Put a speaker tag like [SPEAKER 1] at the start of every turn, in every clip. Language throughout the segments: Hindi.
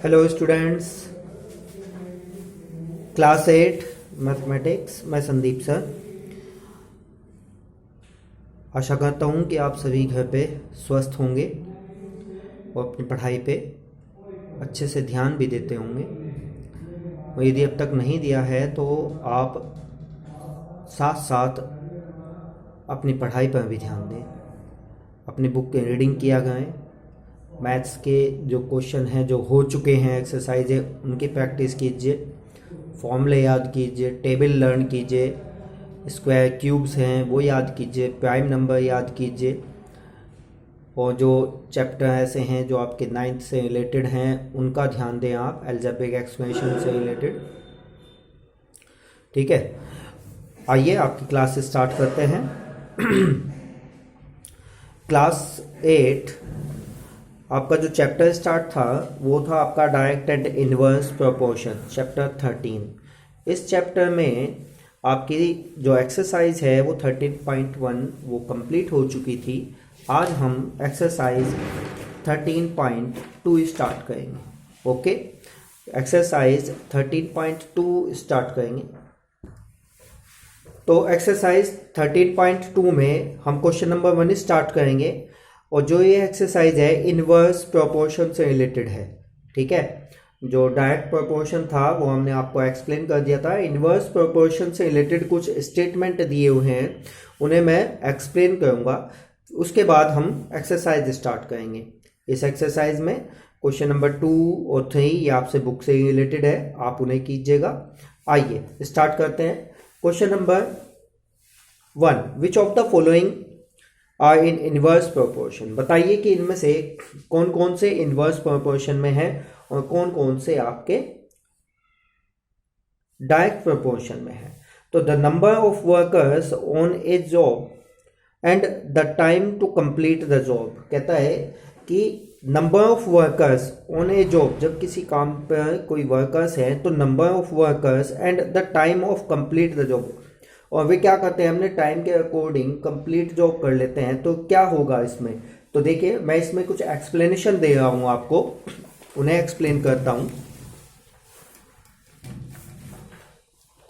[SPEAKER 1] Hello students, class 8 mathematics. मैं संदीप सर। आशा करता हूँ कि आप सभी घर पे स्वस्थ होंगे और अपनी पढ़ाई पे अच्छे से ध्यान भी देते होंगे। और यदि अब तक नहीं दिया है तो आप साथ साथ अपनी पढ़ाई पर भी ध्यान दें। अपनी बुक की रीडिंग किया करें। मैथ्स के जो क्वेश्चन हैं, जो हो चुके हैं, एक्सरसाइज है, उनकी प्रैक्टिस कीजिए। फॉर्मूले याद कीजिए, टेबल लर्न कीजिए, स्क्वायर क्यूब्स हैं वो याद कीजिए, प्राइम नंबर याद कीजिए। और जो चैप्टर ऐसे हैं जो आपके 9th से रिलेटेड हैं उनका ध्यान दें आप, अलजेब्रिक एक्सप्लेनेशन से रिलेटेड। ठीक है, आइए आपकी क्लास स्टार्ट करते हैं। क्लास 8 आपका जो चैप्टर स्टार्ट था वो था आपका direct and inverse proportion, chapter 13। इस चैप्टर में आपकी जो एक्सरसाइज है वो 13.1 वो कंप्लीट हो चुकी थी। आज हम एक्सरसाइज 13.2 स्टार्ट करेंगे। ओके, एक्सरसाइज 13.2 स्टार्ट करेंगे। तो एक्सरसाइज 13.2 में हम क्वेश्चन नंबर 1 स्टार्ट करेंगे। और जो ये एक्सरसाइज है इनवर्स प्रोपोर्शन से रिलेटेड है। ठीक है, जो डायरेक्ट प्रोपोर्शन था वो हमने आपको एक्सप्लेन कर दिया था। इनवर्स प्रोपोर्शन से रिलेटेड कुछ स्टेटमेंट दिए हुए हैं, उन्हें मैं एक्सप्लेन करूँगा। उसके बाद हम एक्सरसाइज स्टार्ट करेंगे। इस एक्सरसाइज में क्वेश्चन नंबर 2 और 3 ये आपसे बुक से रिलेटेड है, आप उन्हें कीजिएगा। आइए स्टार्ट करते हैं। Question number 1, which of the following are in inverse proportion. बताइए कि इनमें से कौन कौन से इनवर्स प्रोपोर्शन में है और कौन कौन से आपके डायरेक्ट प्रोपोर्शन में है। तो the number of workers on a job and the time to complete the job. कहता है कि number of workers on a job, जब किसी काम पर कोई वर्कर्स हैं तो number of workers and the time of complete the job, और वे क्या करते हैं हमने टाइम के अकॉर्डिंग कंप्लीट जॉब कर लेते हैं। तो क्या होगा इसमें, तो देखिए मैं इसमें कुछ एक्सप्लेनेशन दे रहा हूं आपको, उन्हें एक्सप्लेन करता हूं।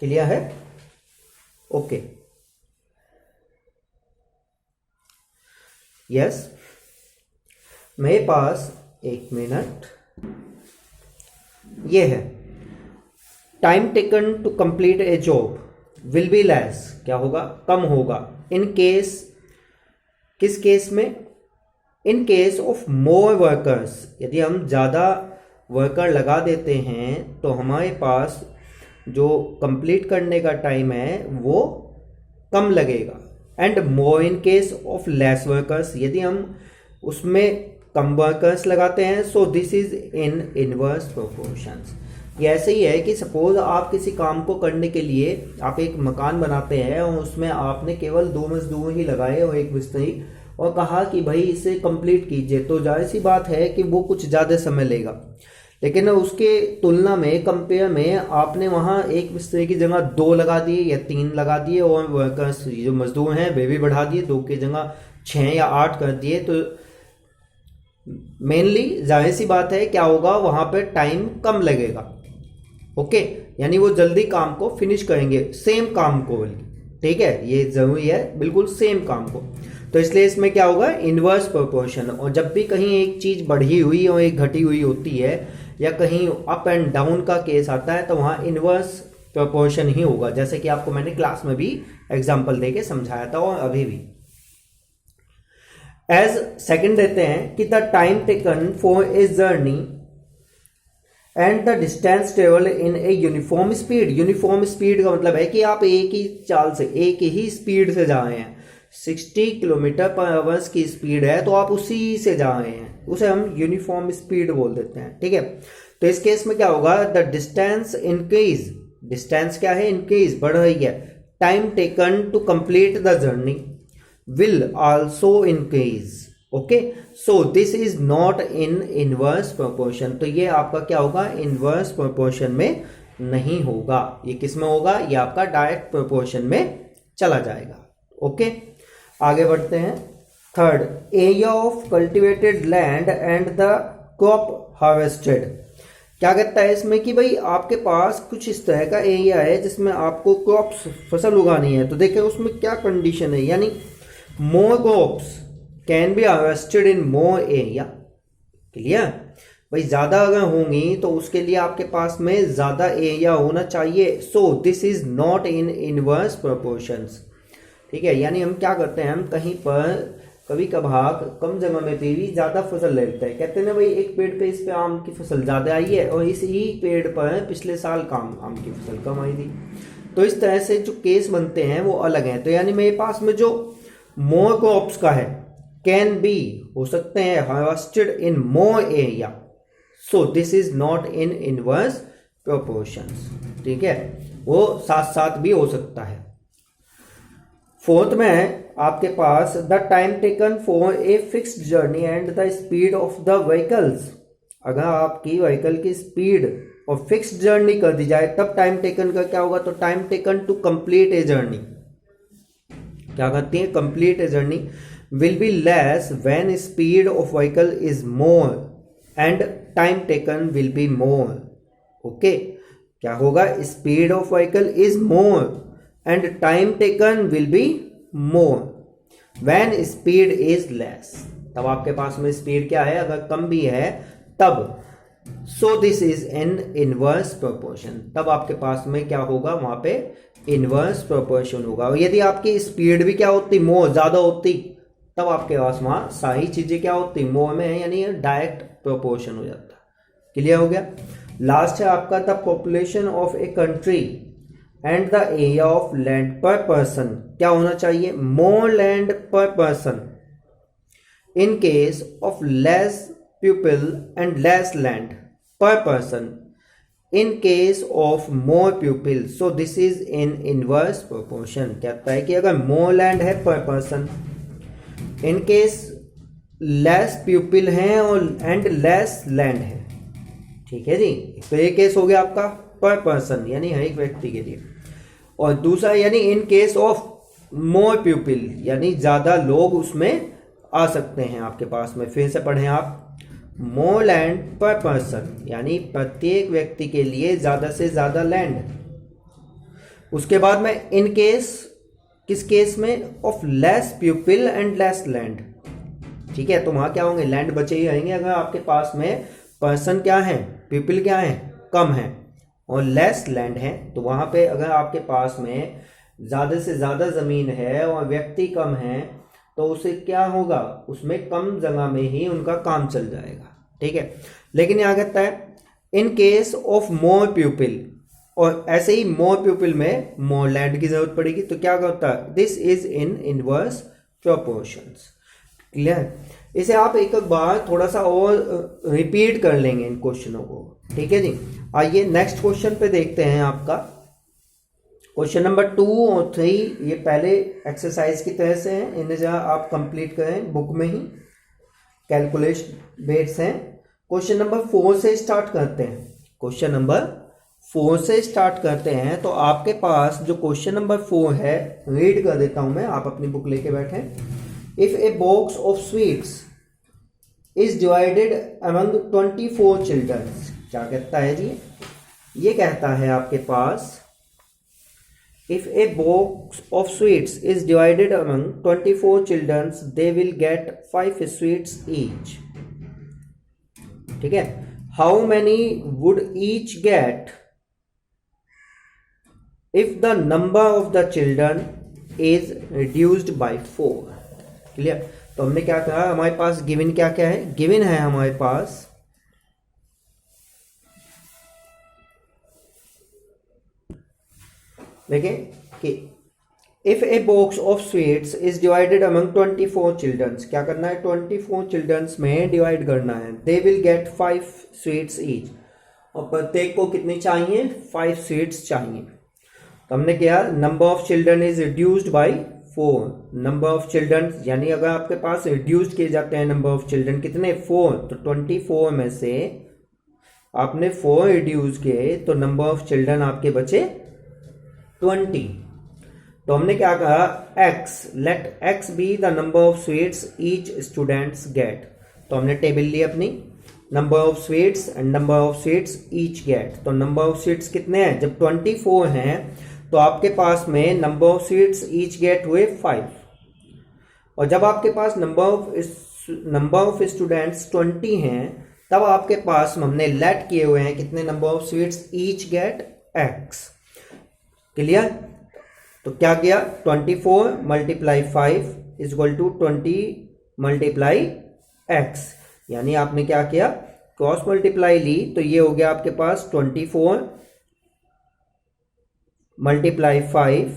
[SPEAKER 1] क्लियर है? Okay, yes. मेरे पास एक मिनट, ये है time taken to complete a job will be less. क्या होगा? कम होगा। इन केस, किस केस में? In case of more workers. यदि हम ज़्यादा वर्कर लगा देते हैं तो हमारे पास जो कंप्लीट करने का टाइम है वो कम लगेगा। And more in case of less workers, यदि हम उसमें कम वर्कर्स लगाते हैं। सो this is in inverse proportions. ये ऐसे ही है कि सपोज आप किसी काम को करने के लिए आप एक मकान बनाते हैं और उसमें आपने केवल 2 मजदूर ही लगाए और एक मिस्त्री, और कहा कि भाई इसे कंप्लीट कीजिए, तो जाहिर सी बात है कि वो कुछ ज़्यादा समय लेगा। लेकिन उसके तुलना में, कंपेयर में, आपने वहाँ एक मिस्त्री की जगह 2 लगा दिए या 3 लगा दिए और वर्कर्स जो मजदूर हैं वे भी बढ़ा दिए, 2 की जगह 6 या 8 कर दिए। तो मेनली जाहिर सी बात है क्या होगा, वहाँ पर टाइम कम लगेगा। ओके, यानी वो जल्दी काम को फिनिश करेंगे, सेम काम को बल्कि। ठीक है, ये जरूरी है, बिल्कुल सेम काम को। तो इसलिए इसमें क्या होगा, इनवर्स प्रोपोर्शन। और जब भी कहीं एक चीज बढ़ी हुई और एक घटी हुई होती है या कहीं अप एंड डाउन का केस आता है तो वहां इनवर्स प्रोपोर्शन ही होगा, जैसे कि आपको मैंने क्लास में भी एग्जाम्पल देके समझाया था और अभी भी। एज सेकंड देते हैं कि the time taken for a journey and the distance travel in a uniform speed. Uniform speed का मतलब है कि आप एक ही चाल से, एक ही स्पीड से जा रहे हैं। 60 किलोमीटर पर आवर्स की स्पीड है तो आप उसी से जा रहे हैं, उसे हम यूनिफॉर्म स्पीड बोल देते हैं। ठीक है, तो इस केस में क्या होगा, द डिस्टेंस इंक्रीज। डिस्टेंस क्या है? इंक्रीज, बढ़ रही है। Time taken to complete the journey will also increase. Okay, so this is not in inverse proportion. तो ये आपका क्या होगा, इनवर्स प्रोपोर्शन में नहीं होगा। ये किस में होगा? ये आपका डायरेक्ट प्रोपोर्शन में चला जाएगा। ओके, आगे बढ़ते हैं। Third, area of cultivated land and the crop harvested. क्या कहता है इसमें कि भाई आपके पास कुछ इस तरह का एरिया है जिसमें आपको क्रॉप्स फसल उगानी है, तो देखिए उसमें क्या कंडीशन है, यानी more crops can be harvested in more area. Clear? भाई ज़्यादा अगर होंगी तो उसके लिए आपके पास में ज़्यादा एरिया होना चाहिए। सो this is not in inverse proportions. ठीक है, यानी हम क्या करते हैं, हम कहीं पर कभी कभार कम जगह में भी ज़्यादा फसल लेते हैं। कहते हैं ना भाई एक पेड़ पे इस पे आम की फसल ज़्यादा आई है और इस ही पेड़ पर पिछले साल आम की फसल कम आई थी। तो इस तरह से जो केस बनते हैं वो अलग हैं। तो यानी मेरे पास में जो मोर क्रॉप्स का है, कैन बी हो सकते हैं harvested in more area. So this is not in inverse proportions. ठीक है, वो साथ साथ भी हो सकता है। फोर्थ में आपके पास the time taken for a fixed journey and the speed of the vehicles. अगर आपकी व्हीकल की स्पीड और फिक्स्ड जर्नी कर दी जाए तब टाइम टेकन का क्या होगा, तो time taken to complete a journey, क्या कहती है, complete a journey will be less when speed of vehicle is more and time taken will be more. Okay, क्या होगा, speed of vehicle is more and time taken will be more when speed is less। तब आपके पास में स्पीड क्या है, अगर कम भी है तब। so this is in inverse proportion। तब आपके पास में क्या होगा, वहां पे inverse proportion होगा। और यदि आपकी स्पीड भी क्या होती, मोर ज्यादा होती, तब आपके पास वहां सारी चीजें क्या होती, मोर में है, यानी डायरेक्ट प्रोपोर्शन हो जाता। क्लियर हो गया? लास्ट है आपका the population of a country and the area of land per person. क्या होना चाहिए, more land per person in case of less people and less land per person in case of more people. So this is in inverse proportion. कहता है कि अगर मोर लैंड है per person, in case less people हैं और एंड लेस लैंड है। ठीक है जी, तो ये केस हो गया आपका पर पर्सन यानी हर एक व्यक्ति के लिए। और दूसरा यानी इन केस ऑफ मोर पीपल, यानी ज्यादा लोग उसमें आ सकते हैं आपके पास में। फिर से पढ़ें आप, मोर लैंड पर पर्सन यानी प्रत्येक व्यक्ति के लिए ज्यादा से ज्यादा लैंड। उसके बाद में इन केस, किस केस में, of less people and less land. ठीक है, तो वहां क्या होंगे, लैंड बचे ही रहेंगे अगर आपके पास में पर्सन क्या है, पीपल क्या है, कम है, और लेस लैंड है। तो वहां पे अगर आपके पास में ज्यादा से ज्यादा जमीन है और व्यक्ति कम है तो उसे क्या होगा, उसमें कम जगह में ही उनका काम चल जाएगा। ठीक है, लेकिन यहाँ कहता है इन केस ऑफ मोर पीपल, और ऐसे ही मोर पीपल में मोर लैंड की जरूरत पड़ेगी। तो क्या होता है, this is in inverse proportions. Clear? इसे आप एक बार थोड़ा सा और रिपीट कर लेंगे इन क्वेश्चनों को। ठीक है जी, आइए नेक्स्ट क्वेश्चन पे देखते हैं। आपका क्वेश्चन नंबर 2 और 3 ये पहले एक्सरसाइज की तरह से हैं, इन्हें जरा आप कंप्लीट करें बुक में ही, कैलकुलेशन बेस्ड हैं। क्वेश्चन नंबर 4 से स्टार्ट करते हैं। क्वेश्चन नंबर 4 से स्टार्ट करते हैं। तो आपके पास जो क्वेश्चन नंबर 4 है, रीड कर देता हूं मैं, आप अपनी बुक लेके बैठे। If a box of sweets is divided among 24 children. क्या कहता है जी, ये कहता है आपके पास if a box of sweets is divided among 24 children they will get 5 sweets each. ठीक है, how many would each get if the number of the children is reduced by 4। Clear? तो हमने क्या कहा, हमारे पास गिवन क्या क्या है, गिवन है हमारे पास देखें कि if a box of sweets is divided among 24 childrens, क्या करना है, 24 चिल्ड्रंस में डिवाइड करना है। They will get 5 sweets each, और प्रत्येक को कितनी चाहिए, 5 स्वीट्स चाहिए। तो हमने क्या, number of children is reduced by 4। Number of children यानी अगर आपके पास रिड्यूस्ड किए जाते हैं नंबर ऑफ चिल्ड्रन कितने, 4, तो 24 में से आपने 4 रिड्यूस किए तो नंबर ऑफ चिल्ड्रन आपके बचे 20। तो हमने क्या कहा, x, let x be the number of sweets each students get. तो हमने टेबल ली अपनी, number of sweets and number of sweets each get. तो नंबर ऑफ स्वीट्स कितने हैं? जब 24 हैं तो आपके पास में number of sweets each get हुए 5, और जब आपके पास नंबर ऑफ स्टूडेंट्स 20 हैं तब आपके पास हमने लेट किए हुए हैं कितने number of sweets each get x। Clear? तो क्या किया? 24 multiply 5 is equal to 20 multiply x, यानी आपने क्या किया? क्रॉस मल्टीप्लाई ली, तो ये हो गया आपके पास 24 मल्टीप्लाई 5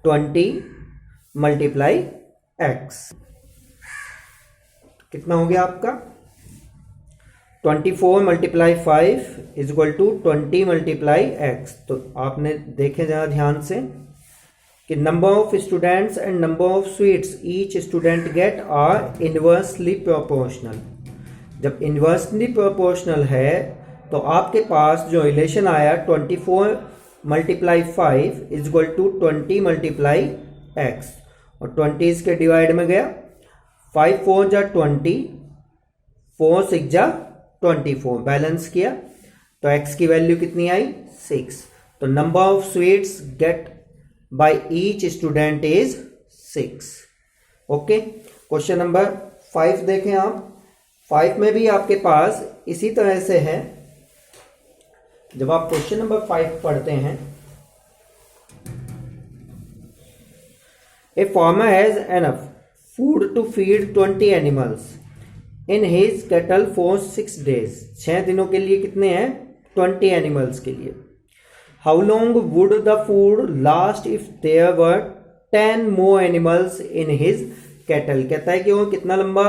[SPEAKER 1] 20 मल्टीप्लाई x। कितना हो गया आपका? 24 multiply 5 is equal to 20 multiply x। तो आपने देखे जरा ध्यान से कि number of students and number of sweets each student get are inversely proportional. जब इनवर्सली प्रोपोर्शनल है तो आपके पास जो रिलेशन आया 24 multiply 5 is equal to 20 multiply x, और 20 इसके डिवाइड में गया, 5 4 जा 20, 4 6 जा 24, बैलेंस किया तो x की वैल्यू कितनी आई? 6। तो number of sweets get by each student is 6। Okay, question number 5 देखें आप। 5 में भी आपके पास इसी तरह से है। जब आप क्वेश्चन नंबर 5 पढ़ते हैं, a farmer has enough food to feed 20 animals in his cattle for 6 days। 6 दिनों के लिए कितने हैं? 20 एनिमल्स के लिए। How long would the food last if there were 10 more animals in his cattle. कहता है कि वो कितना लंबा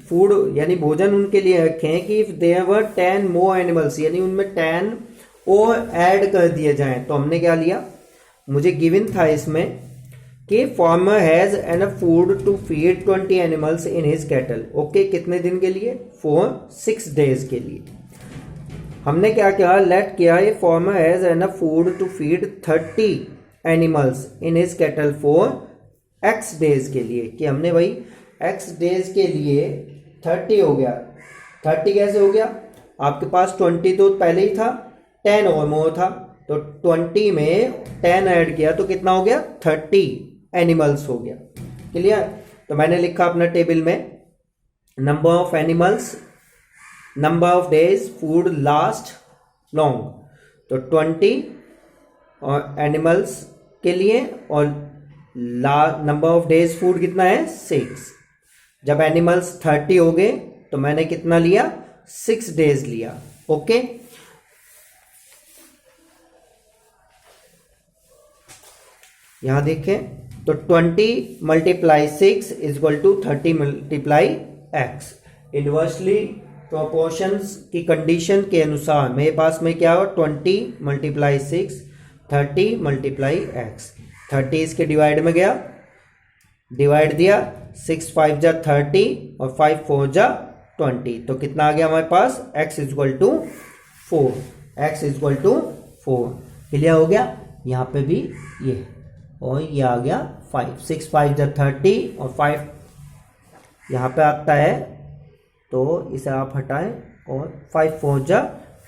[SPEAKER 1] फूड यानी भोजन उनके लिए रखें कि if there were 10 more animals, यानी उनमें 10 और ऐड कर दिए जाएं। तो हमने क्या लिया? मुझे गिवन था इसमें कि farmer has enough food to feed 20 animals in his cattle. Okay, कितने दिन के लिए? फॉर 6 days के लिए। हमने क्या किया? लेट किया ये farmer has enough food to feed 30 animals in his cattle for x days के लिए, कि हमने भाई x days के लिए 30 हो गया। 30 कैसे हो गया? आपके पास 20 तो पहले ही था, 10 और मोर था, तो 20 में 10 ऐड किया तो कितना हो गया? 30 एनिमल्स हो गया। क्लियर? तो मैंने लिखा अपना टेबल में number of animals, number of days food last long, तो 20 और एनिमल्स के लिए, और नंबर ऑफ डेज फूड कितना है? 6। जब एनिमल्स 30 हो गए तो मैंने कितना लिया? 6 days लिया। ओके, यहां देखें तो 20 multiply 6 is equal to 30 multiply x। Inversely proportions की कंडीशन के अनुसार मेरे पास में क्या हो? 20 मल्टीप्लाई 6 30 मल्टीप्लाई x। 30 इसके डिवाइड में गया, डिवाइड दिया, 6 5 जा 30 और 5 4 जा 20, तो कितना आ गया हमारे पास? x is equal to 4। x is equal to 4। Clear हो गया? यहाँ पे भी ये, और ये आ गया 5, 6 5 जा 30 और 5 यहाँ पे आता है, तो इसे आप हटाएं, और 5 4 जा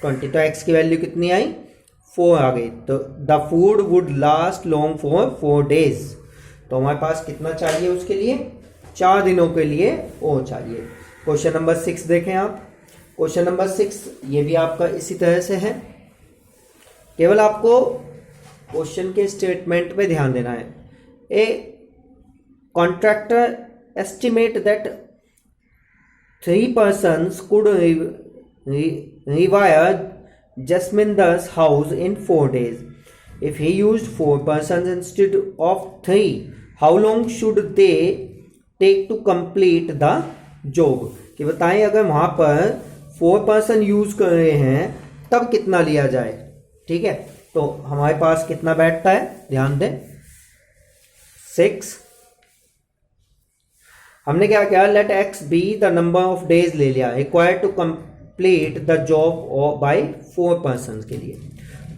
[SPEAKER 1] 20, तो x की वैल्यू कितनी आई? 4 आ गई। तो the food would last long for 4 days। तो हमारे पास कितना चाहिए उसके लिए? 4 दिनों के लिए और चाहिए। क्वेश्चन नंबर 6 देखें आप। क्वेश्चन नंबर 6 ये भी आपका इसी तरह से है, केवल आपको क्वेश्चन के स्टेटमेंट पे ध्यान देना है। A contractor estimate that 3 persons could rewire Jasminder's house in 4 days. If he used 4 persons instead of 3, how long should they take to complete the job? कि बताएं अगर वहां पर 4 person यूज कर रहे हैं तब कितना लिया जाए। ठीक है, तो हमारे पास कितना बैठता है? ध्यान दें, 6। हमने क्या किया? Let x be the number of days ले लिया required to complete the job by 4 persons के लिए।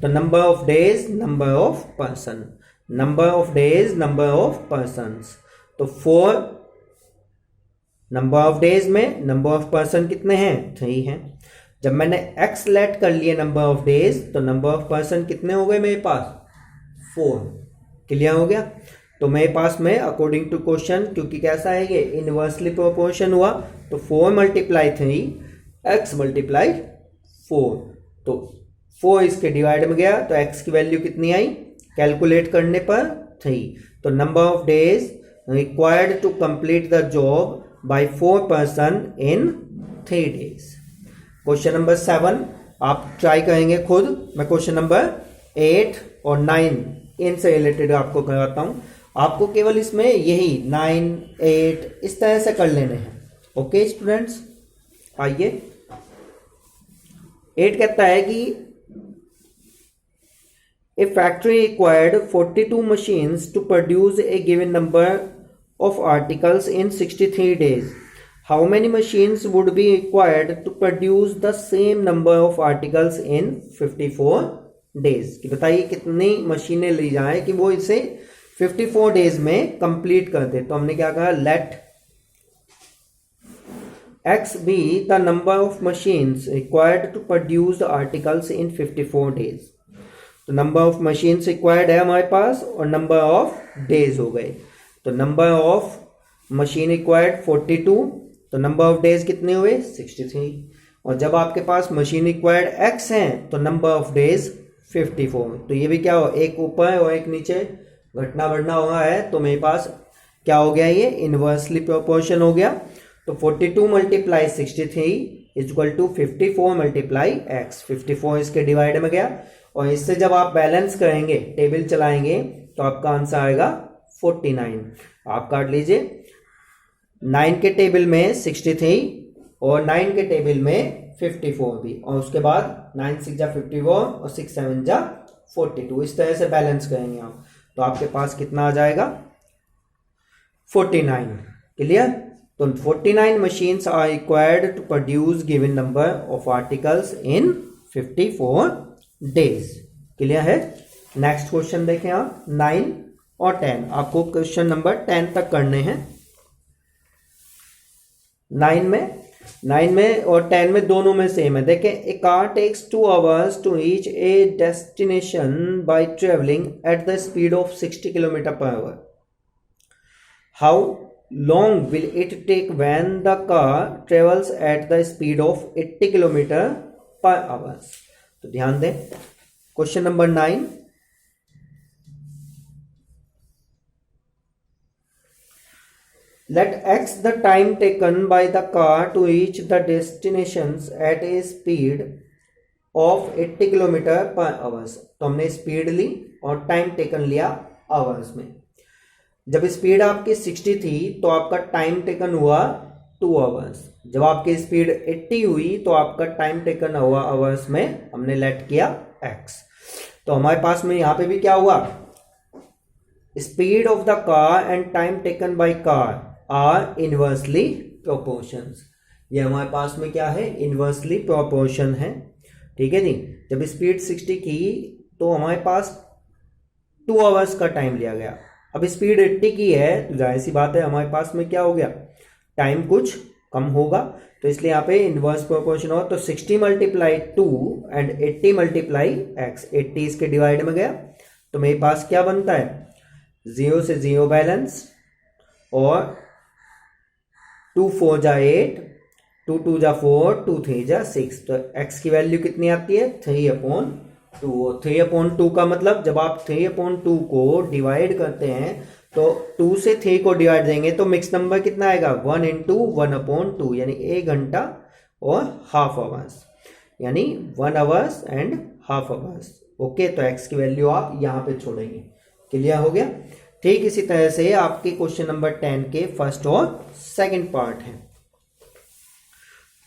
[SPEAKER 1] तो number of days, number of person, number of days, number of persons, तो 4 नंबर ऑफ डेज में नंबर ऑफ पर्सन कितने हैं, 3 हैं। जब मैंने x लेट कर लिए नंबर ऑफ डेज, तो नंबर ऑफ पर्सन कितने हो गए मेरे पास, 4। क्लियर हो गया। तो मेरे पास में अकॉर्डिंग टू क्वेश्चन, क्योंकि कैसा है ये इनवर्सली प्रोपोर्शन हुआ, तो 4 मल्टीप्लाई 3 x मल्टीप्लाई 4, तो 4 इसके डिवाइड में गया, तो x की वैल्यू कितनी आई कैलकुलेट करने पर 3। तो number of days required to complete the job by 4 person in 3 days. Question number 7 आप ट्राई करेंगे खुद, मैं क्वेश्चन नंबर 8 और 9 इनसे रिलेटेड आपको कराता हूं। आपको केवल इसमें यही 9, 8 इस तरह से कर लेने हैं। ओके स्टूडेंट्स, आइए 8 कहता है कि ए factory required 42 machines to produce a given number of articles in 63 days. How many machines would be required to produce the same number of articles in 54 days? कि बताइए कितनी मशीनें ली जाए कि वो इसे 54 डेज में कंप्लीट कर दे। तो हमने क्या कहा, late x be the number of machines required to produce the articles in 54 days. तो नंबर ऑफ मशीन्स रिक्वायर्ड है हमारे पास और नंबर ऑफ डेज हो गए। तो नंबर ऑफ मशीन रिक्वायर्ड 42, तो नंबर ऑफ डेज कितने हुए 63। और जब आपके पास मशीन रिक्वायर्ड x है तो नंबर ऑफ डेज 54। तो ये भी क्या हो, एक ऊपर और एक नीचे घटना बढ़ना हुआ है, तो मेरे पास क्या हो गया, ये इनवर्सली प्रोपोर्शन हो गया। तो 42 multiply 63 is equal to 54 multiply x। 54 इसके डिवाइड में गया और इससे जब आप बैलेंस करेंगे, टेबल चलाएंगे, तो आपका आंसर आएगा 49। आप काट लीजिए, 9 के टेबल में 63 और 9 के टेबल में 54 भी, और उसके बाद 9 6 जा 54 और 6 7 जा 42। इस तरह से बैलेंस करेंगे आप, तो आपके पास कितना आ जाएगा 49। क्लियर। तो 49 machines are required to produce given number of articles in 54 days। Clear है। नेक्स्ट क्वेश्चन देखें आप, 9 और 10, आपको क्वेश्चन नंबर 10 तक करने हैं। 9 में और 10 में दोनों में सेम है। देखें, ए car takes 2 hours to reach a destination by traveling at the speed of 60 km/h. How long will it take when the car travels at the speed of 80 km/h? तो ध्यान दें, question number 9, let x the time taken by the car to reach the destinations at a speed of 80 km/h। तो हमने स्पीड ली और टाइम टेकन लिया आवर्स में। जब स्पीड आपकी 60 थी तो आपका टाइम टेकन हुआ 2 hours। जब आपकी स्पीड 80 हुई तो आपका टाइम टेकन हुआ आवर्स में, हमने लेट किया x। तो हमारे पास में यहां पे भी क्या हुआ, speed of the car and time taken by car are inversely proportions. ये हमारे पास में क्या है, इनवर्सली प्रोपोर्शन है। ठीक है जी। जब स्पीड 60 की तो हमारे पास 2 hours का टाइम लिया गया। अब स्पीड 80 की है तो जाहिर सी बात है हमारे पास में क्या हो गया, टाइम कुछ कम होगा, तो इसलिए यहाँ पे इनवर्स प्रोपोर्शन हो। तो 60 मल्टीप्लाई 2 एंड 80 मल्टीप्लाई x। 80 इसके डिवाइड में गया तो मेरे पास क्या बनता है, 0 से 0 बैलेंस, और 2 4 जा 8, 2 2 जा 4, 2 3 जा 6। तो x की वैल्यू कितनी आती है, 3/2। 3/2 का मतलब जब आप 3/2 को डिवाइड करते हैं तो 2 से 3 को डिवाइड देंगे तो मिक्स नंबर कितना आएगा, 1 × 1/2, यानी 1 घंटा और हाफ आवर्स, यानी 1 hours and half hours. Okay, तो x की वैल्यू आप यहाँ पे छोड़ेंगे। क्लियर हो गया। ठीक इसी तरह से आपके क्वेश्चन नंबर 10 के फर्स्ट और सेकंड पार्ट है।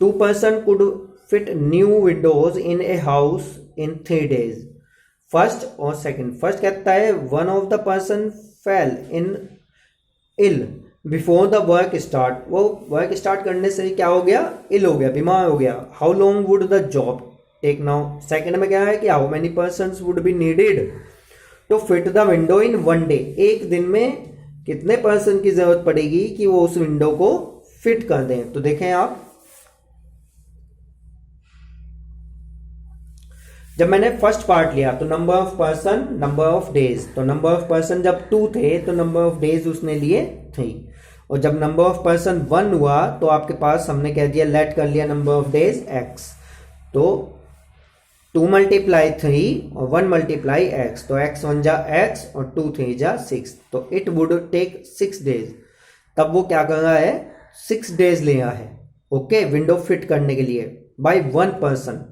[SPEAKER 1] 2 person could fit new windows in a house in 3 days। First और सेकंड। फर्स्ट कहता है one of the person fell in ill before the work start। वो वर्क स्टार्ट करने से क्या हो गया, इल हो गया, बीमार हो गया। How long would the job take now। Second में क्या है कि how many persons would be needed to fit the window in 1 day। एक दिन में कितने पर्सन की जरूरत पड़ेगी कि वो उस विंडो को फिट कर दें। तो देखें आप, जब मैंने फर्स्ट पार्ट लिया तो number of person, number of days, तो नंबर ऑफ पर्सन जब 2 थे तो नंबर ऑफ डेज उसने लिए 3, और जब नंबर ऑफ पर्सन 1 हुआ तो आपके पास हमने कह दिया, लेट कर लिया नंबर ऑफ डेज x, तो 2 मल्टीप्लाई 3 और 1 मल्टीप्लाई x, तो x 1 जा x और 2 3 जा 6, तो इट वुड टेक 6 डेज। तब वो क्या कर रहा है, 6 डेज ले रहा है, ओके, विंडो फिट करने के लिए बाय 1 पर्सन।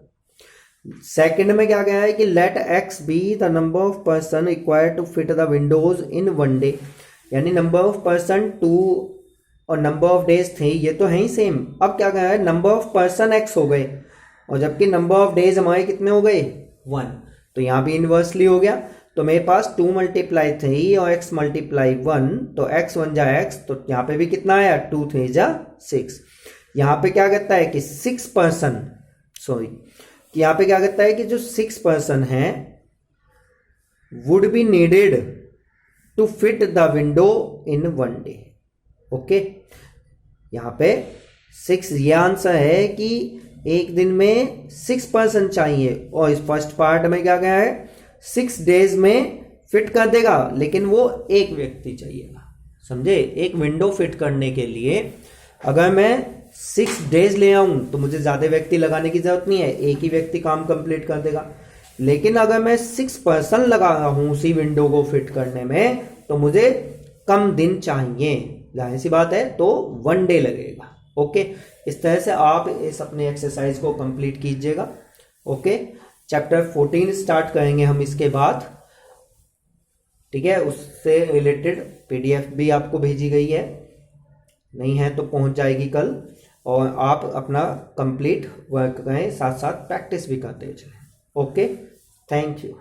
[SPEAKER 1] सेकंड में क्या गया है कि let x be the number of person required to fit the windows in 1 day, यानी नंबर ऑफ पर्सन 2 और नंबर ऑफ डेज 3, ये तो है ही सेम। अब क्या गया है, नंबर ऑफ पर्सन x हो गए और जबकि नंबर ऑफ डेज हमारे कितने हो गए 1, तो यहाँ भी इन्वर्सली हो गया। तो मेरे पास 2 मल्टीप्लाई 3 और x मल्टीप्लाई 1, तो x 1 जा x, तो यहाँ पे भी कितना आया 2 3 जा 6। यहाँ पे क्या कहता है कि 6 पर्सन, सॉरी, यहाँ पे क्या कहता है कि जो 6 पर्सन है would be needed to fit the window in 1 day, okay. यहाँ पे 6, ये आंसर है कि एक दिन में 6 पर्सन चाहिए, और इस फर्स्ट पार्ट में क्या गया है 6 डेज में फिट कर देगा, लेकिन वो एक व्यक्ति चाहिएगा, समझे। एक विंडो फिट करने के लिए अगर मैं 6 डेज ले आऊं तो मुझे ज्यादा व्यक्ति लगाने की जरूरत नहीं है, एक ही व्यक्ति काम कंप्लीट कर देगा। लेकिन अगर मैं 6 पर्सन लगा रहा हूं उसी विंडो को फिट करने में, तो मुझे कम दिन चाहिए, जाहिर सी बात है, तो 1 डे लगेगा, ओके। इस तरह से आप इस अपने एक्सरसाइज को कंप्लीट कीजिएगा, ओके। चैप्टर 14 स्टार्ट करेंगे हम इसके बाद, ठीक है। उससे रिलेटेड पीडीएफ भी आपको भेजी गई है, नहीं है तो पहुंच जाएगी कल, और आप अपना कंप्लीट वर्क करें, साथ साथ प्रैक्टिस भी करते चलें, ओके। Thank you.